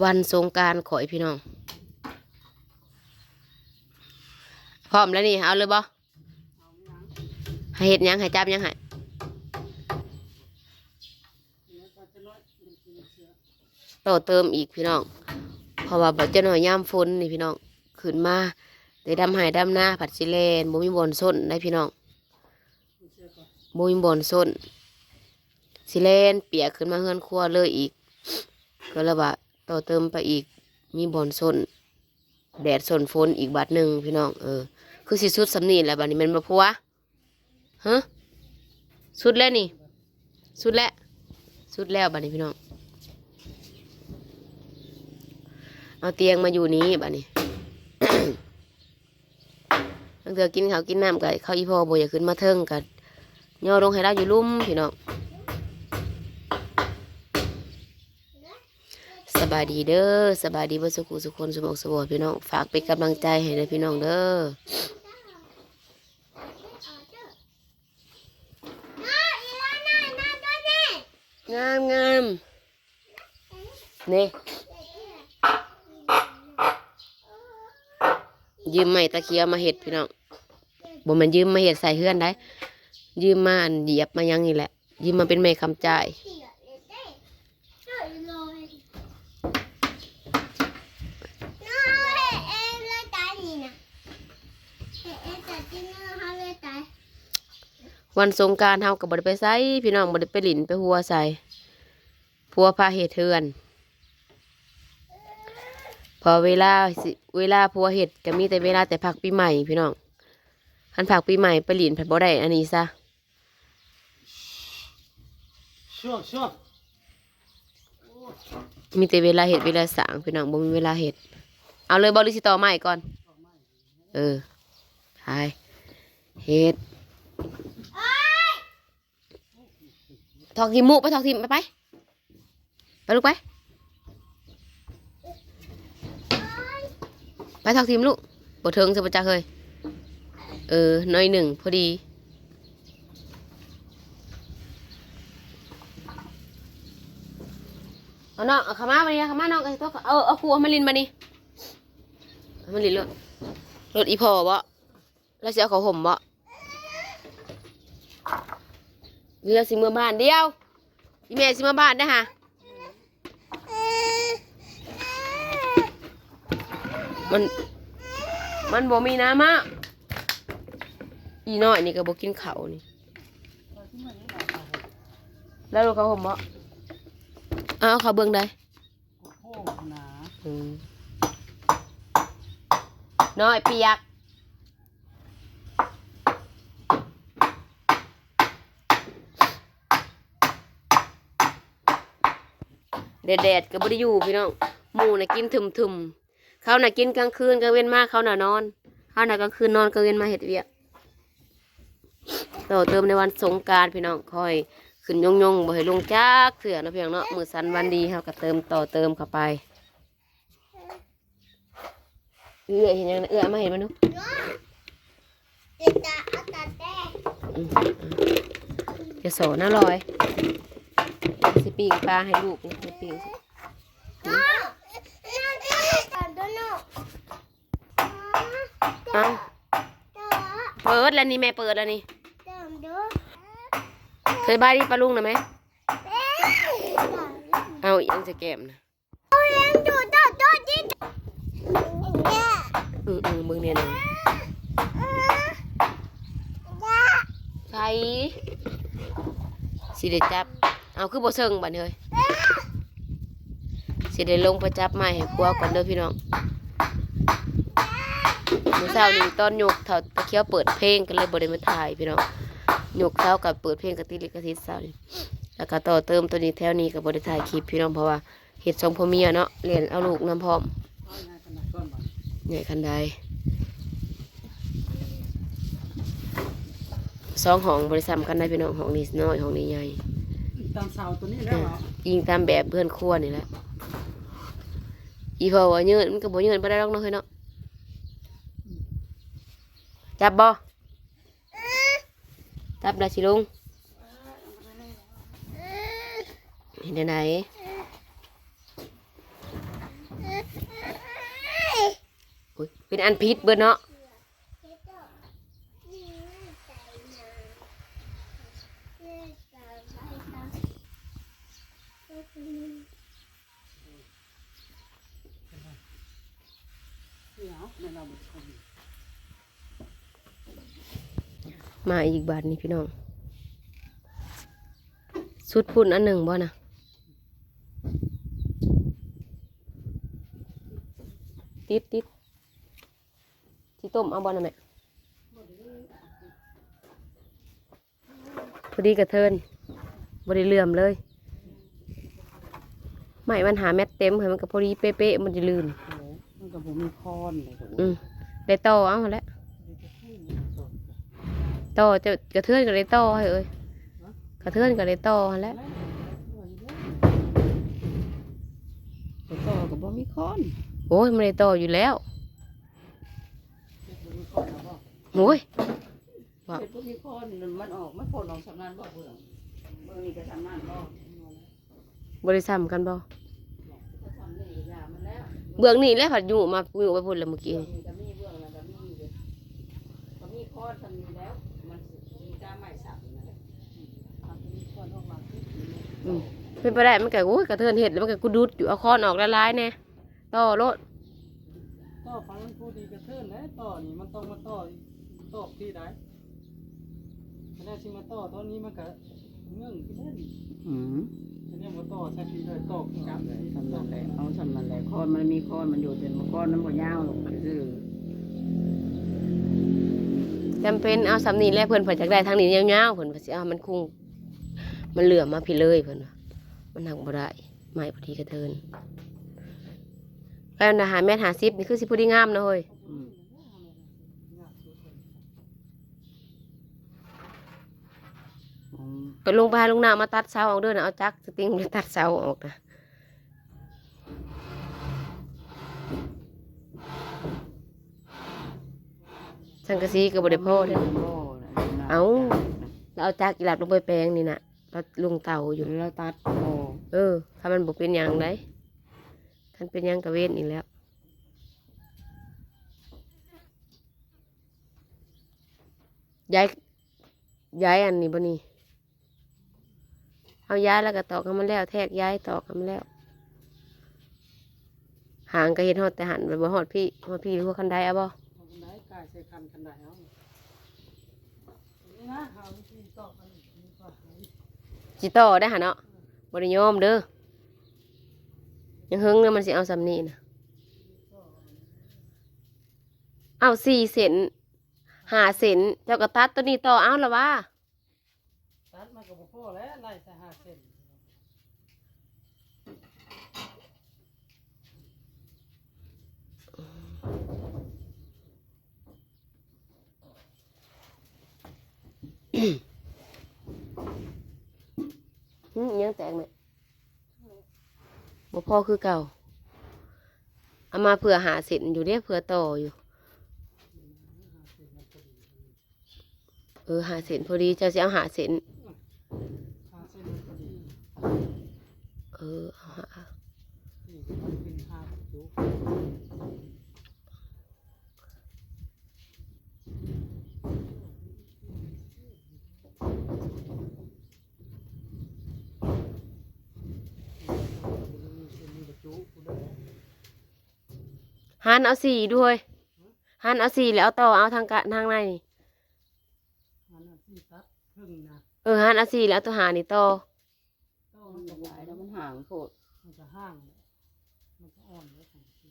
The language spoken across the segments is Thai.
วันสงกรานต์ข่อยพี่น้องพร้อมแล้วนี่เอาเลยบ่ให้เฮ็ดยังให้จับยังให้ต่อเติมอีกพี่น้องเพราะว่าบัดจะหน่อยย่ามฝนนี่พี่น้องขึ้นมาได้ดำไห้ดำหน้าผัดสิเลนบ่มีบ่อนส้นได้พี่น้องบ่มีบ่อนส้นสิเลนเปียกขึ้นมาเฮือนครัวเลยอีกก็เลยว่าต่อเติมไปอีกมีบ่อนส้นแดดส้นฝนอีกบาทหนึ่งพี่น้องคือสิสุดสำนีแหละบัดนี้มันมาพัวฮะสุดแล้วนี่สุดแล้วสุดแล้วบัดนี้พี่น้องเอาเตียงมาอยู่นี้บัดนี้ ตั้งแต่กินข้าวกินน้ำกับข้าวอีพ่อบ่อยากขึ้นมาเทิงกันย่อลงให้เราอยู่ลุ่มพี่น้องสบายดีเด้อสบายดีบ่สุขสุขคนสมองสมบูรณ์พี่น้องฝากเป็นกำลังใจให้เด้อพี่น้องเด้องามงามนี่ยืมไม้ตะเคียนมาเห็ดพี่น้องบ่แม่นยืมมาเห็ดใส่เฮือนได้ยืมมาอันเหยียบมายังนี่แหละยืมมาเป็นไม้คำจ่ายวันสงกรานต์เฮาก็บ่ได้ไปไสพี่น้องบ่ได้ไปหลินไปหัวใส่พัวพาเฮ็ดเฮือนพอเวลาพัวเฮ็ดก็มีแต่เวลาแต่พักปีใหม่พี่น้องคันพักปีใหม่ไปหลินผัดบ่ได้อันนี้ซะมีแต่เวลาเฮ็ดเวลาสร้างพี่น้องบ่มีเวลาเฮ็ดเอาเลยบ่หรือสิต่อไม้ก่อนทายเฮ็ดถอกทิมมุไปถอกทิมไปลูกไปถอกทิมลูกบ่เทิงจะบ่จักเลยน้อยหนึ่งพอดีเอาน้องเอาขามามานี่ขามาน้องตัวเอาครูเอามาลินมานี่เอามาลินรถอีพ่อบ่แล้วสิเอาเขาห่มบ่เรือสิเมื่อบ้านเดียวอีแม่สิเมื่อบ้านได้ฮะมันบ่มีน้ำอ่ะอีน้อยนี่ก็บ่กินข้าวนี่แล้วลูกเขาห่มบ่เอาเขาเบิ่งได้น้อยเปียกแดดก็บ่ได้อยู่พี่น้องหมูน่ะกินถึมเขาน่ะกินกลางคืนกลางเว้นมาเขาน่ะนอนเขาน่ะกลางคืนนอนกลางเว้นมาเฮ็ดเวียกต่อเติมในวันสงกรานต์พี่น้องคอยขึ้นยงบ่ให้ลงจักเสือนะพี่น้องเนาะมื้อสันวันดีเฮาก็ต่อเติมเข้าไปเห็นยังมาเห็นมันดูจะโสน่าลอยสิปิ้งปลาให้ลูกสิปิ้งเปิดแล้วนี่แม่เปิดแล้วนี่เคยบ้าดิปลาลุงนะไหมเอายังจะแก้มนะมึงเนี่ยนะใครสิได้จับเอาคือบ่เซิงบัดเลยสิได้ลงไปจับไม้ให้ครัวก่อนเด้อพี่น้องเมื่อเช้านี้ตอนยกเถาตะเคียวเปิดเพลงกันเลยบ่ได้มาถ่ายพี่น้องยกเช้ากับเปิดเพลงกับติลิกทิศเช้านี่แล้วก็ต่อเติมตัวนี้แถวนี้กับบริถ่ายคลิปพี่น้องเพราะว่าเห็ดทรงพ่อเมียเนาะเรียนเอาลูกน้ำพร้อมเนี่ยคันใด2 ห้องบริษัทกันได้พี่น้องห้องนี้น้อยห้องนี้ใหญ่ตามเสาตัวนี้แล้วยิงตามแบบเพื่อนครัวนี่แหละอีพอว่ายืนมันก็บ่ยืนไปได้หรอกเนาะเฮ้ยเนาะจับบ่จับได้สิลุงเห็นไหน อุ๊ยเป็นอันพิษเบิดเนาะมาอีกบาทนี่พี่น้องสุดพุ่นอันหนึ่งบ่นะติดที่ต้มเอาบ่นะแม่พอดีกระเทินบ่ได้เหลื่อมเลยไม่มันหาแมตเต็มให้มันก็พอดีเป๊ะๆมันจะลื่น มันก็บ่มีคอนเลยถูก ได้ต่อเอาหั่นแหล้วต่อจะกระเทือนก็ได้ต่อให้เอ้ยกระเทือนก็ได้ต่อหั่นแหล้ว ต่อก็บ่มีคอน โอ้ยมันได้ต่ออยู่แล้ว บ่มีคอนแล้วบ่ โอ้ย เฮ็ดบ่มีคอนมันออกมันพ่นออกสำนานบ่เบิ่งเบิ่งนี่ก็สำนานบ่ บริษัทกันบ่ ก็ทำนี่ยามันแล้ว เบื้องนี้แล้วผัดอยู่มาอยู่ไปพุ่นแล้วเมื่อกี้ เบื้องนี้ก็มีเบื้องนั้นก็มีอยู่ก็มีคอนทำนี้แล้วมันมีตาไม้สับนั่นแหละมีคอนออกมา เป็นไปได้มันก็โอ้ยกระเทือนเห็ดแล้วมันก็กุดุดอยู่เอาคอนออกละลายแน่ต่อรถ ต่อฟังมันผู้ดีกระเทินแล้วต่อนี่มันต้องมาต่อที่ใดมันได้สิมาต่อตอนนี้มันก็เงื่อนขึ้นเล่นอันนี้มาต่อใช้ทีเลยต่อขึ้นกับเลยทำนั่นแหละเอาทำนั่นแหละคอนมันมีคอนมันอยู่แต่คอนมันบ่ยาวหรอกคือ จำเป็นเอาสำนีแรกเพิ่นเพิ่นจากได้ทางนี้ยาวๆเพิ่นว่าสิเอามันคงมันเหลื่อมมาพี่เลยเพิ่นว่ามันหักบ่ได้ไม้พอดีกระเทินแล้วนะหาแม่หาซิปนี่คือสิพอดีงามนะเฮ้ยไปลงไปหาลงน้ำมาตัดเสาออกเด้อนะเอาจักสติงไปตัดเสาออกนะสังกะสีก็บ่ได้พอเด้อเอาแล้วเอาจักอีหลับลงไปแปลงนี่น่ะแล้วลุงเต่าอยู่ แล้วตัดถ้ามันบ่เป็นหยังได้คันเป็นหยังก็เว้นอีกแล้วย้ายอันนี้บ่นี่เอาย้ายแล้วก็ตอกให้มันแล้วแทกย้ายตอกให้มันแล้วหางก็เห็นฮอดแต่หันไปบ่ฮอดพี่หรือว่าคันใดเอาบ่ คันได้กายใส่คันได้เอานี่นะหาวิธีต่อกันนี่ก็ สิต่อได้หั่นเนาะบ่ได้ยอมเด้อยังหึงเนี่ยมันสิเอาสำนี้น่ะเอา4 เซน5 เซนเจ้าก็ตัดตัวนี้ต่อเอาละว่า ตัดมันก็บ่พอแล้วไล่ใส่5 เส้นยังแตกไหมบ่พอคือเก่าเอามาเผื่อหาเส้นอยู่เด้เผื่อต่ออยู่หาเส้นพอดีเจ้าสิเอาหาเส้น 5 เส้นมันพอดี เอาหา นี่มันเป็น5จุหันเอา4ด้วยหันเอา4แล้วเอาต่อเอาทางในอันนั้นที่ตัดครึ่งนะ หันเอา4แล้วเอาตัวหานี่ต่อ ต่อมันจะหลายแล้วมันห่างโคตรมันจะห่างมันจะอ่อนแล้วของสี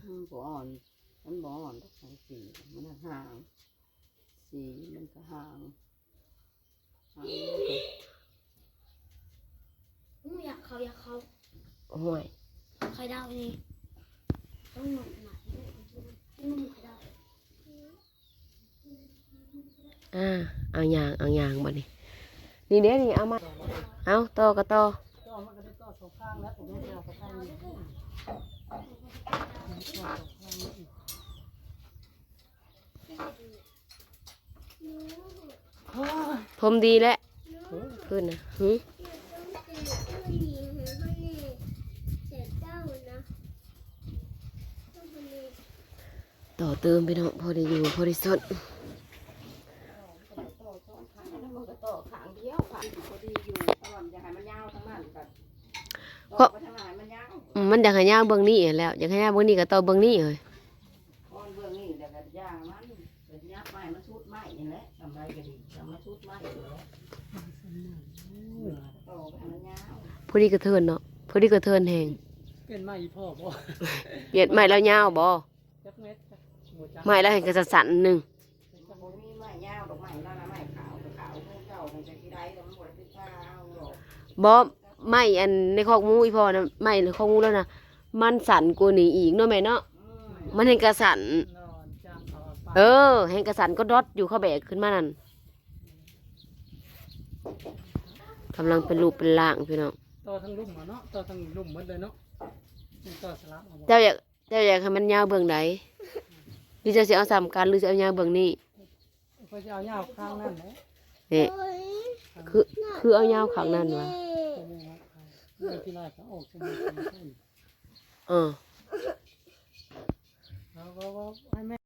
มันบ่อ่อนมันบ่อ่อนของสีมันห่างสีมันก็ห่างอยากเขา ห่วย ไข่ดาวนี่ต้องหนุนหน่อยนุ่มไข่ดาว เอายางบ่นี่นี่เด้นี่เอามาเอาต่อก็ต่อ ต่อมันก็ได้ต่อสองข้างแล้วผมต้องเอาสองข้างนี้ต่อสองข้างนี้ ผมดีแล้วขึ้นนะ ต่อเติมพี่น้องพอได้อยู่พอได้สด ต่อซ้อนขางแล้วมันก็ต่อขางเดียวขางพอดีอยู่ตอนอย่าให้มันยาวทั้งนั้นแบบต่อไปทางไหนมันยาว มันอยากให้ย่างเบื้องนี้แหล้วอยากให้ย่างเบื้องนี้ก็ต่อเบื้องนี้เลย ก้อนเบื้องนี้แต่ก็ย่างมันเป็นยับไม้มันชุดไม้นี่แหละทำไรก็ดีทำมาชุดไม้อยู่แล้วต่อไปให้มันยาว พอดีกระเทินเนาะพอดีกระเทินแหง เป็นไม้อีพ่อบ่ เหยียดไม้แล้วยาวบ่ จักเม็ดจักหัวจัก ไม้แล้วเห็นกระสันหนึ่ง มันบ่มีไม้ยาวดอกไม้นั่นนะไม้ขาวขาวเพื่อนเก่ามันจะกี่ได้แต่มันบ่ได้เป็นผ้าเอาหรอก บ่ไม้อันในคอกหมูอีพ่อนะไม้ในคอกหมูแล้วนะมันสั่นกว่านี้อีกเนาะแม่เนาะมันเห็นกระสัน นอนจ้างเอาปลา เออเห็นกระสันก็ดอดอยู่เข้าแบกขึ้นมานั่นกำลังเป็นรูปเป็นร่างพี่น้อง ต่อทั้งลุ่มเนาะต่อทั้งลุ่มหมดเลยเนาะนี่ต่อสลับเอาบ่ เจ้าอยากให้มันยาวเบื้องไหนหรือจะสิเอาสามกันหรือจะเอายาวเบื้องนี้ ก็จะเอายาวข้างนั่นแหละ นี่ โอ้ย คือเอายาวข้างนั้นวะ เป็นยังไงครับเมื่อที่แรกก็ออกจะมีคน เออ แล้วก็ให้แม่